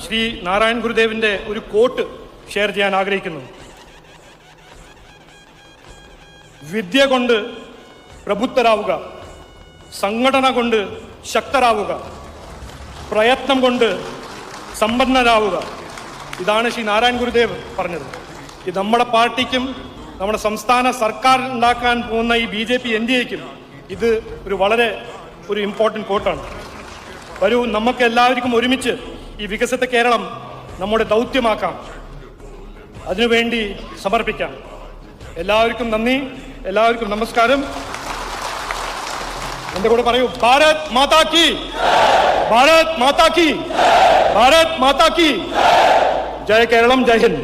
ശ്രീ നാരായൺ ഗുരുദേവിന്റെ ഒരു coat share ചെയ്യാൻ ആഗ്രഹിക്കുന്നു. വിദ്യ കൊണ്ട് പ്രബുദ്ധരാവുക, സംഘടന കൊണ്ട് ശക്തരാവുക, പ്രയത്നം കൊണ്ട് സമ്പന്നരാവുക. ഇതാണ് ശ്രീ നാരായൺ ഗുരുദേവ് പറഞ്ഞത്. ഇത് നമ്മുടെ പാർട്ടിക്കും നമ്മുടെ സംസ്ഥാന സർക്കാർ ഉണ്ടാക്കാൻ പോകുന്ന ഈ BJP NDAയ്ക്കും ഇത് വളരെ ഇമ്പോർട്ടൻ്റ് കോട്ടാണ്. വരൂ, നമുക്ക് എല്ലാവർക്കും ഒരുമിച്ച് ഈ വികസിത കേരളം നമ്മുടെ ദൗത്യമാക്കാം, അതിനുവേണ്ടി സമർപ്പിക്കാം. എല്ലാവർക്കും നന്ദി, എല്ലാവർക്കും നമസ്കാരം. എന്റെ കൂടെ പറയൂ, ഭാരത് മാതാ കി, ഭാരത് മാതാ കി, ഭാരത് മാതാ കി. ജയ് കേരളം, ജയ് ഹിന്ദ്.